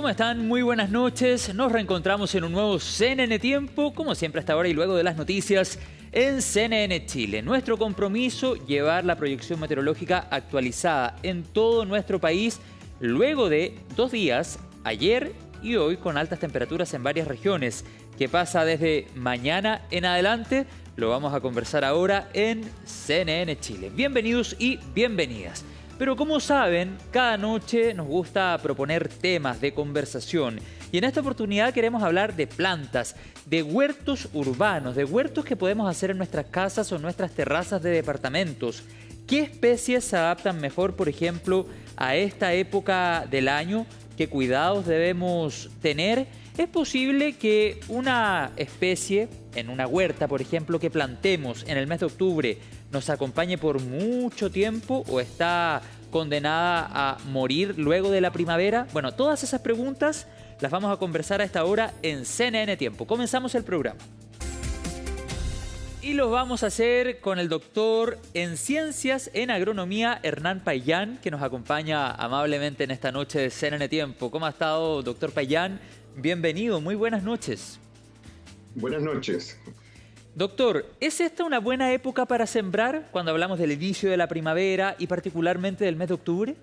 ¿Cómo están? Muy buenas noches. Nos reencontramos en un nuevo CNN Tiempo, como siempre hasta ahora y luego de las noticias en CNN Chile. Nuestro compromiso, llevar la proyección meteorológica actualizada en todo nuestro país, luego de 2 días, ayer y hoy, con altas temperaturas en varias regiones. ¿Qué pasa desde mañana en adelante? Lo vamos a conversar ahora en CNN Chile. Bienvenidos y bienvenidas. Pero como saben, cada noche nos gusta proponer temas de conversación y en esta oportunidad queremos hablar de plantas, de huertos urbanos, de huertos que podemos hacer en nuestras casas o en nuestras terrazas de departamentos. ¿Qué especies se adaptan mejor, por ejemplo, a esta época del año? ¿Qué cuidados debemos tener? ¿Es posible que una especie en una huerta, por ejemplo, que plantemos en el mes de octubre nos acompañe por mucho tiempo o está condenada a morir luego de la primavera? Bueno, todas esas preguntas las vamos a conversar a esta hora en CNN Tiempo. Comenzamos el programa. Y lo vamos a hacer con el doctor en Ciencias en Agronomía, Hernán Payán, que nos acompaña amablemente en esta noche de CNN Tiempo. ¿Cómo ha estado, doctor Payán? Bienvenido, muy buenas noches. Buenas noches. Doctor, ¿es esta una buena época para sembrar cuando hablamos del inicio de la primavera y particularmente del mes de octubre?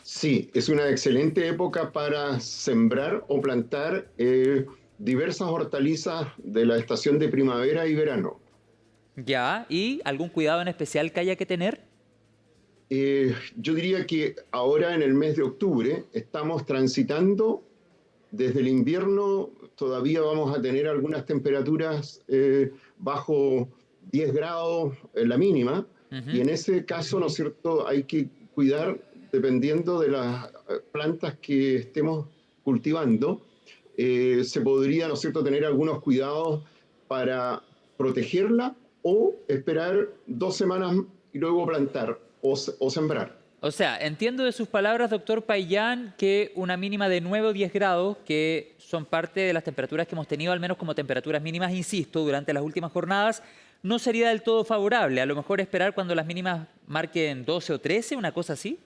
Sí, es una excelente época para sembrar o plantar diversas hortalizas de la estación de primavera y verano. Ya, ¿y algún cuidado en especial que haya que tener? Yo diría que ahora en el mes de octubre estamos transitando desde el invierno. Todavía vamos a tener algunas temperaturas bajo 10 grados en la mínima, y en ese caso, ¿no es cierto?, hay que cuidar dependiendo de las plantas que estemos cultivando. Se podría, ¿no es cierto?, tener algunos cuidados para protegerla o esperar 2 semanas y luego plantar o sembrar. O sea, entiendo de sus palabras, doctor Payán, que una mínima de 9 o 10 grados, que son parte de las temperaturas que hemos tenido, al menos como temperaturas mínimas, insisto, durante las últimas jornadas, no sería del todo favorable. A lo mejor esperar cuando las mínimas marquen 12 o 13, una cosa así.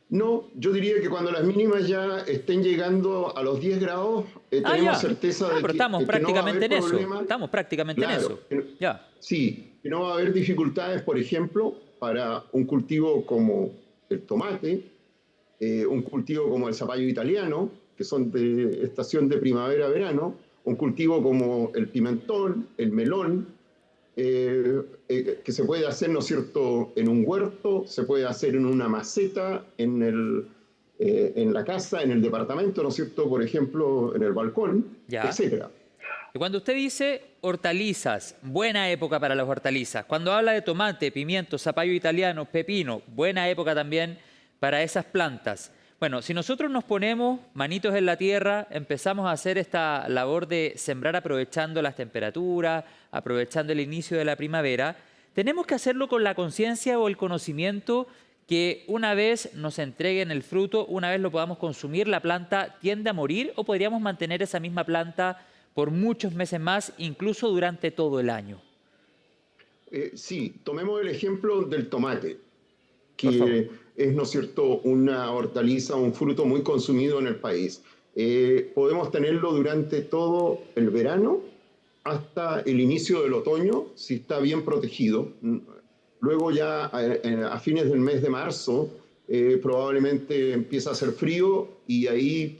No, yo diría que cuando las mínimas ya estén llegando a los 10 grados, tenemos certeza de pero estamos que no va a prácticamente haber en eso. problemas. Estamos prácticamente en eso. Ya. Sí, que no va a haber dificultades, por ejemplo, para un cultivo como el tomate, un cultivo como el zapallo italiano, que son de estación de primavera-verano, un cultivo como el pimentón, el melón, que se puede hacer, ¿no es cierto?, en un huerto, se puede hacer en una maceta, en la casa, en el departamento, ¿no es cierto?, por ejemplo, en el balcón, etcétera. Y cuando usted dice hortalizas, buena época para las hortalizas. Cuando habla de tomate, pimiento, zapallo italiano, pepino, buena época también para esas plantas. Bueno, si nosotros nos ponemos manitos en la tierra, empezamos a hacer esta labor de sembrar aprovechando las temperaturas, aprovechando el inicio de la primavera, tenemos que hacerlo con la conciencia o el conocimiento que una vez nos entreguen el fruto, una vez lo podamos consumir, la planta tiende a morir, o podríamos mantener esa misma planta por muchos meses más, incluso durante todo el año. Sí, tomemos el ejemplo del tomate, que es, ¿no es cierto?, una hortaliza, un fruto muy consumido en el país. Podemos tenerlo durante todo el verano hasta el inicio del otoño, si está bien protegido. Luego ya a fines del mes de marzo probablemente empieza a hacer frío, y ahí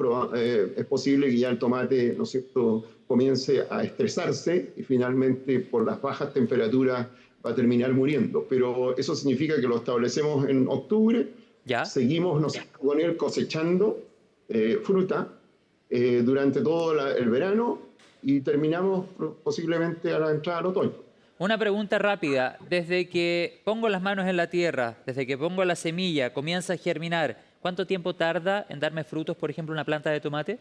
es posible que ya el tomate, ¿no es cierto?, comience a estresarse y finalmente por las bajas temperaturas va a terminar muriendo. Pero eso significa que lo establecemos en octubre, seguimos, ¿no es cierto?, con él cosechando fruta durante todo el verano, y terminamos posiblemente a la entrada del otoño. Una pregunta rápida. Desde que pongo las manos en la tierra, desde que pongo la semilla, comienza a germinar, ¿cuánto tiempo tarda en darme frutos, por ejemplo, una planta de tomate?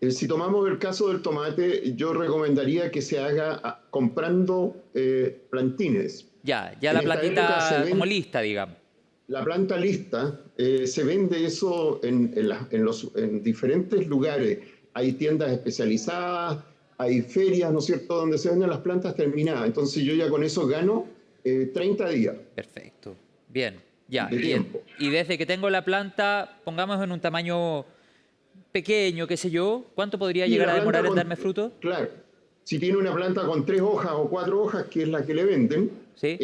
Si tomamos el caso del tomate, yo recomendaría que se haga comprando plantines. Ya la plantita como lista, digamos. La planta lista, se vende eso en diferentes lugares. Hay tiendas especializadas, hay ferias, ¿no es cierto?, donde se venden las plantas terminadas. Entonces yo ya con eso gano 30 días. Perfecto. Bien. Ya, de tiempo. y desde que tengo la planta, pongamos en un tamaño pequeño, qué sé yo, ¿cuánto podría Y llegar la a planta demorar en con, darme fruto? claro, si tiene una planta con 3 hojas o 4 hojas, que es la que le venden, ¿Sí?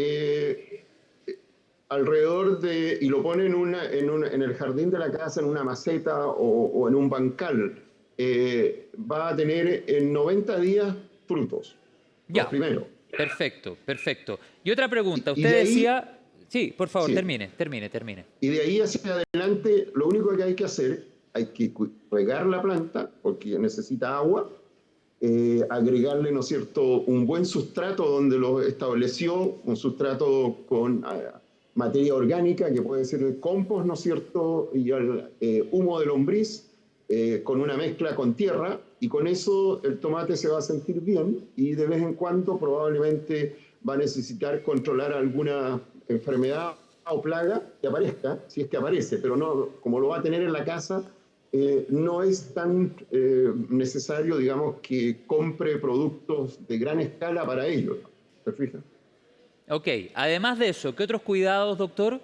alrededor de, y lo pone en el jardín de la casa, en una maceta o en un bancal, va a tener en 90 días frutos, los Ya, primeros. perfecto, perfecto. Y otra pregunta, Y usted de ahí, decía... Sí, por favor, sí, termine. y de ahí hacia adelante, lo único que hay que hacer, hay que regar la planta, porque necesita agua, agregarle, ¿no es cierto?, un buen sustrato donde lo estableció, un sustrato con materia orgánica, que puede ser el compost, ¿no es cierto?, y el humo de lombriz, con una mezcla con tierra, y con eso el tomate se va a sentir bien, y de vez en cuando probablemente va a necesitar controlar alguna enfermedad o plaga que aparezca, si es que aparece, pero no, como lo va a tener en la casa, no es tan necesario, digamos, que compre productos de gran escala para ello. ¿Se fija? Ok, además de eso, ¿qué otros cuidados, doctor?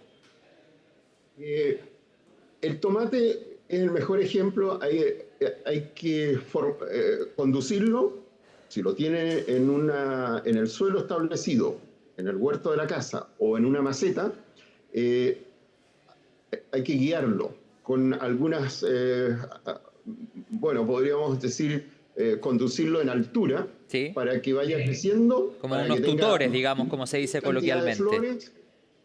Eh, el tomate es el mejor ejemplo. Hay que conducirlo, si lo tiene en el suelo establecido, en el huerto de la casa o en una maceta, eh, hay que guiarlo con algunas, bueno, podríamos decir, conducirlo en altura Sí, para que vaya creciendo, como para que unos tenga tutores, digamos, como se dice cantidad de coloquialmente. flores.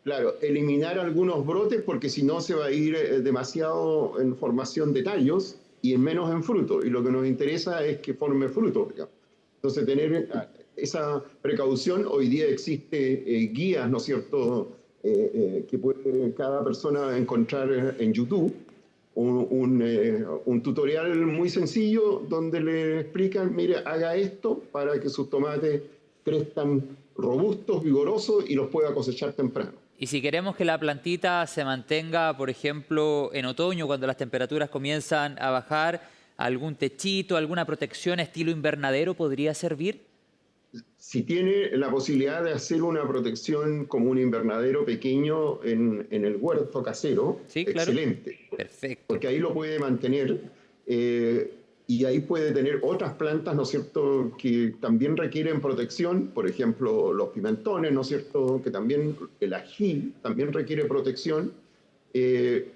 Claro, eliminar algunos brotes porque si no se va a ir demasiado en formación de tallos y en menos en fruto. Y lo que nos interesa es que forme fruto, digamos. Entonces, tener esa precaución, hoy día existe guías, ¿no es cierto?, que puede cada persona encontrar en YouTube, un tutorial muy sencillo donde le explican, mire, haga esto para que sus tomates crezcan robustos, vigorosos y los pueda cosechar temprano. Y si queremos que la plantita se mantenga, por ejemplo, en otoño, cuando las temperaturas comienzan a bajar, algún techito, alguna protección estilo invernadero podría servir. Si tiene la posibilidad de hacer una protección como un invernadero pequeño en el huerto casero, Sí, claro. excelente, Perfecto. porque ahí lo puede mantener y ahí puede tener otras plantas, ¿no es cierto?, que también requieren protección, por ejemplo, los pimentones, ¿no es cierto?, que también el ají también requiere protección eh,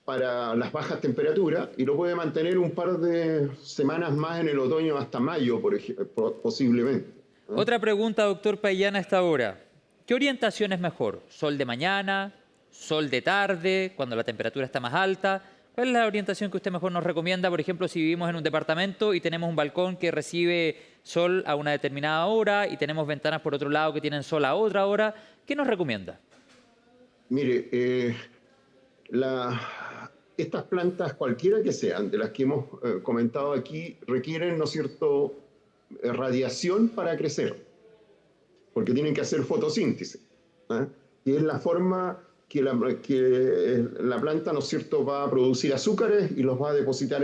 para las bajas temperaturas y lo puede mantener un par de semanas más en el otoño hasta mayo, por ejemplo, posiblemente. ¿Eh? Otra pregunta, doctor Payán, a esta hora. ¿Qué orientación es mejor? ¿Sol de mañana? ¿Sol de tarde? Cuando la temperatura está más alta. ¿Cuál es la orientación que usted mejor nos recomienda? Por ejemplo, si vivimos en un departamento y tenemos un balcón que recibe sol a una determinada hora y tenemos ventanas por otro lado que tienen sol a otra hora, ¿qué nos recomienda? Mire, estas plantas, cualquiera que sean, de las que hemos comentado aquí, requieren, ¿no es cierto?, radiación para crecer, porque tienen que hacer fotosíntesis, ¿eh? Y es la forma que la planta, ¿no es cierto?, va a producir azúcares y los va a depositar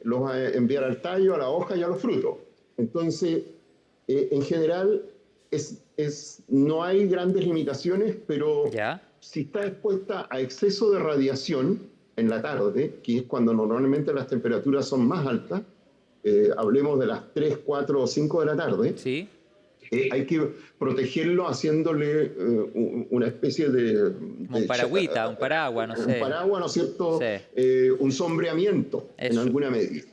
los va a enviar al tallo, a la hoja y a los frutos. Entonces, en general, no hay grandes limitaciones, pero ¿Ya? si está expuesta a exceso de radiación en la tarde, que es cuando normalmente las temperaturas son más altas, hablemos de las 3, 4 o 5 de la tarde, ¿Sí? hay que protegerlo haciéndole una especie Como un paragüita, un paraguas, no un sé. paraguas, ¿no es cierto? Sí, Un sombreamiento en eso. alguna medida,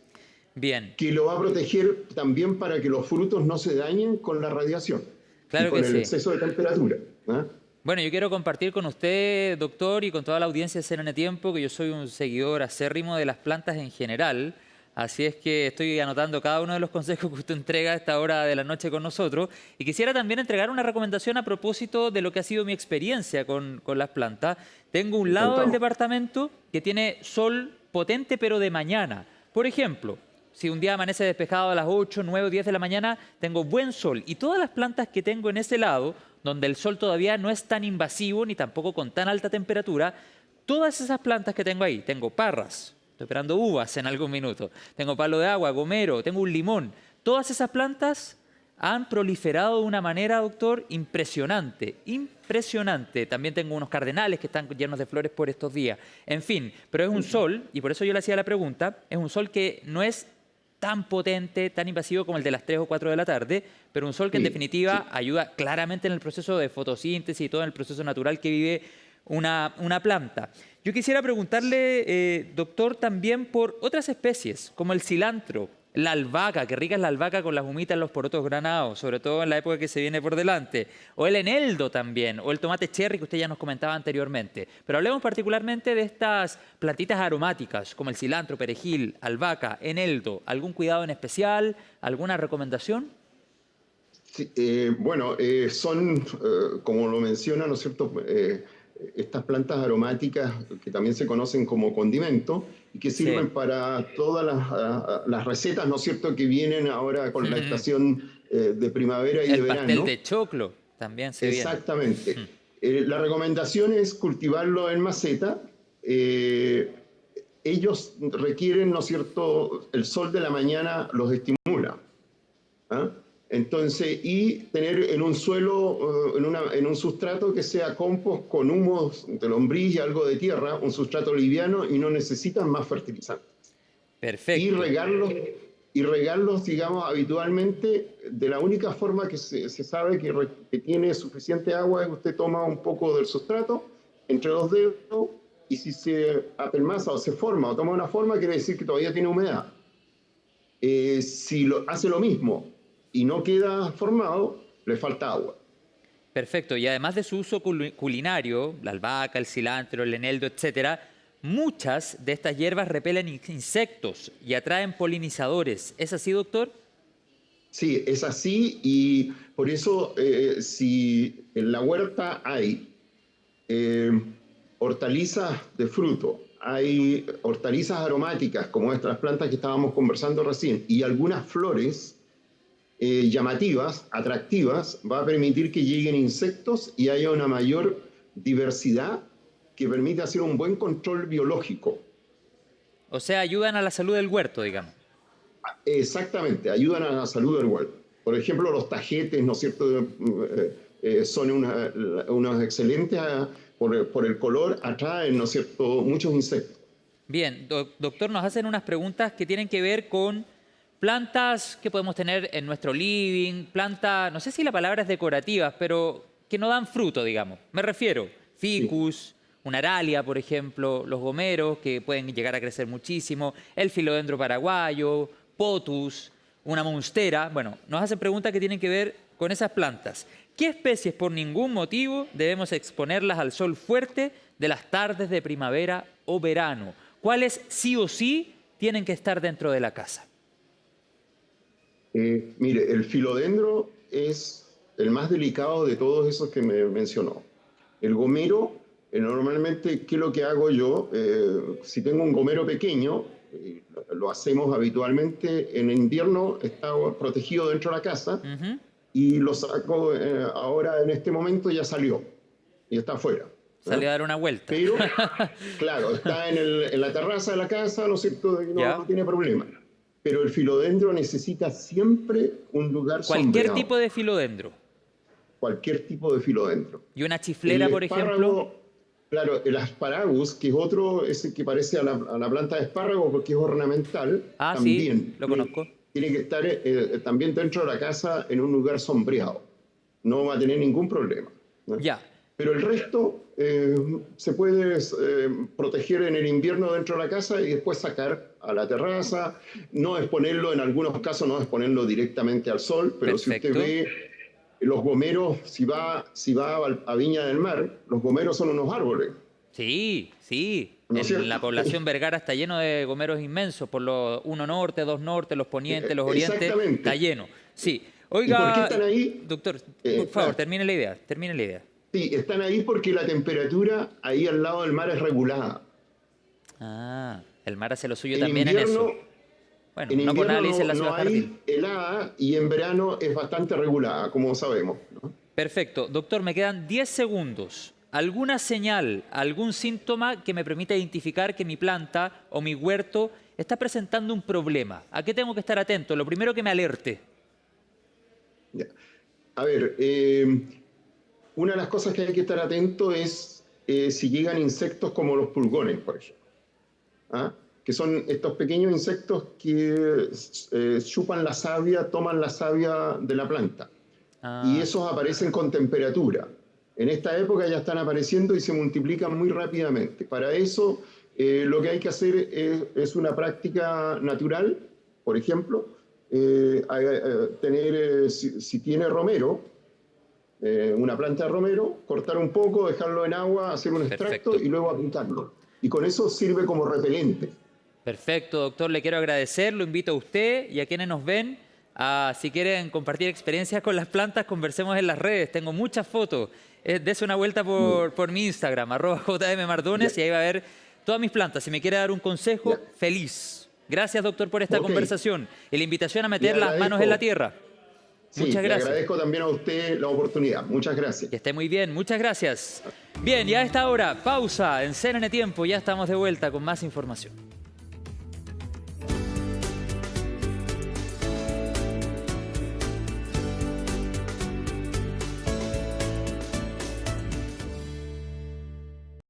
Bien, que lo va a proteger también para que los frutos no se dañen con la radiación y claro que con el sí. exceso de temperatura. ¿Eh? Bueno, yo quiero compartir con usted, doctor, y con toda la audiencia de CNN Tiempo, que yo soy un seguidor acérrimo de las plantas en general. Así es que estoy anotando cada uno de los consejos que usted entrega a esta hora de la noche con nosotros. Y quisiera también entregar una recomendación a propósito de lo que ha sido mi experiencia con las plantas. Tengo un lado del Encantado. departamento que tiene sol potente, pero de mañana. Por ejemplo, si un día amanece despejado a las 8, 9 o 10 de la mañana, tengo buen sol. Y todas las plantas que tengo en ese lado, donde el sol todavía no es tan invasivo ni tampoco con tan alta temperatura, todas esas plantas que tengo ahí, tengo parras, estoy esperando uvas en algún minuto, tengo palo de agua, gomero, tengo un limón, todas esas plantas han proliferado de una manera, doctor, impresionante, impresionante. También tengo unos cardenales que están llenos de flores por estos días. En fin, pero es un sol, y por eso yo le hacía la pregunta, es un sol que no es tan potente, tan invasivo como el de las 3 o 4 de la tarde, pero un sol que en definitiva ayuda claramente en el proceso de fotosíntesis y todo en el proceso natural que vive una planta. Yo quisiera preguntarle, doctor, también por otras especies, como el cilantro, la albahaca, que rica es la albahaca con las humitas en los porotos granados, sobre todo en la época que se viene por delante, o el eneldo también, o el tomate cherry que usted ya nos comentaba anteriormente. Pero hablemos particularmente de estas plantitas aromáticas, como el cilantro, perejil, albahaca, eneldo. ¿Algún cuidado en especial? ¿Alguna recomendación? Sí, son, como lo menciona, ¿no es cierto?, estas plantas aromáticas que también se conocen como condimento y que sirven para todas las recetas, ¿no es cierto?, que vienen ahora con la estación de primavera y de verano. El pastel de choclo también se viene. Exactamente. La recomendación es cultivarlo en maceta. Ellos requieren, ¿no es cierto?, el sol de la mañana los estimula. ¿Ah? Entonces, y tener en un suelo, en un sustrato que sea compost con humos de lombriz y algo de tierra, un sustrato liviano y no necesitan más fertilizantes. Perfecto. Y regarlos, digamos, habitualmente, de la única forma que se sabe que tiene suficiente agua es usted toma un poco del sustrato entre los dedos y si se apelmaza o se forma o toma una forma, quiere decir que todavía tiene humedad. Si hace lo mismo y no queda formado, le falta agua. Perfecto. Y además de su uso culinario, la albahaca, el cilantro, el eneldo, etcétera, muchas de estas hierbas repelen insectos y atraen polinizadores. ¿Es así, doctor? Sí, es así y por eso si en la huerta hay hortalizas de fruto, hay hortalizas aromáticas como estas plantas que estábamos conversando recién y algunas flores llamativas, atractivas, va a permitir que lleguen insectos y haya una mayor diversidad que permite hacer un buen control biológico. O sea, ayudan a la salud del huerto, digamos. Exactamente, ayudan a la salud del huerto. Por ejemplo, los tajetes, ¿no es cierto?, son unos excelentes, por el color, atraen, ¿no es cierto?, muchos insectos. Bien, doctor, nos hacen unas preguntas que tienen que ver con plantas que podemos tener en nuestro living, plantas, no sé si la palabra es decorativas, pero que no dan fruto, digamos. Me refiero, ficus, sí, una aralia, por ejemplo, los gomeros, que pueden llegar a crecer muchísimo, el filodendro paraguayo, potus, una monstera. Bueno, nos hacen preguntas que tienen que ver con esas plantas. ¿Qué especies por ningún motivo debemos exponerlas al sol fuerte de las tardes de primavera o verano? ¿Cuáles sí o sí tienen que estar dentro de la casa? Mire, el filodendro es el más delicado de todos esos que me mencionó. El gomero, normalmente, ¿qué es lo que hago yo? Si tengo un gomero pequeño, lo hacemos habitualmente, en invierno está protegido dentro de la casa y lo saco ahora en este momento ya salió y está afuera. Salió a dar una vuelta. Pero, claro, está en la terraza de la casa, ¿no es cierto? No tiene problema. Pero el filodendro necesita siempre un lugar sombreado. Cualquier tipo de filodendro. Cualquier tipo de filodendro. ¿Y una chiflera, por ejemplo? Claro, el asparagus, que es otro, ese que parece a la planta de espárrago porque es ornamental. Ah, también sí, lo conozco. Tiene que estar también dentro de la casa en un lugar sombreado. No va a tener ningún problema, ¿no? Ya. Pero el resto se puede proteger en el invierno dentro de la casa y después sacar a la terraza, no exponerlo, en algunos casos no exponerlo directamente al sol, pero perfecto. Si usted ve los gomeros, si va a Viña del Mar, los gomeros son unos árboles. Sí, sí. ¿No es la población Vergara está lleno de gomeros inmensos, por los 1 norte, 2 norte, los ponientes, los orientes, está lleno. Sí. Oiga, ¿y por qué están ahí? Doctor, por favor, termine la idea, termine la idea. Sí, están ahí porque la temperatura ahí al lado del mar es regulada. Ah, el mar hace lo suyo también en eso. Bueno, en invierno no hay helada y en verano es bastante regulada, como sabemos, ¿no? Perfecto. Doctor, me quedan 10 segundos. ¿Alguna señal, algún síntoma que me permita identificar que mi planta o mi huerto está presentando un problema? ¿A qué tengo que estar atento? Lo primero que me alerte. Ya. A ver, una de las cosas que hay que estar atento es si llegan insectos como los pulgones, por ejemplo. ¿Ah? Que son estos pequeños insectos que chupan la savia, toman la savia de la planta. Y Ah, esos aparecen con temperatura. En esta época ya están apareciendo y se multiplican muy rápidamente. Para eso, lo que hay que hacer es una práctica natural, por ejemplo, si tiene romero, una planta de romero, cortar un poco, dejarlo en agua, hacer un extracto perfecto. y luego aplicarlo. Y con eso sirve como repelente. Perfecto, doctor. Le quiero agradecer. Lo invito a usted y a quienes nos ven a, si quieren compartir experiencias con las plantas, conversemos en las redes. Tengo muchas fotos. Dese una vuelta por mi Instagram, @jmmardones, Ya, y ahí va a ver todas mis plantas. Si me quiere dar un consejo, ya. feliz. Gracias, doctor, por esta Ok, conversación y la invitación a le meter las manos en la agradezco. tierra. Sí, Muchas le gracias. agradezco también a usted la oportunidad. Muchas gracias. Que esté muy bien. Muchas gracias. Bien, ya a esta hora, pausa en CNN Tiempo. Ya estamos de vuelta con más información.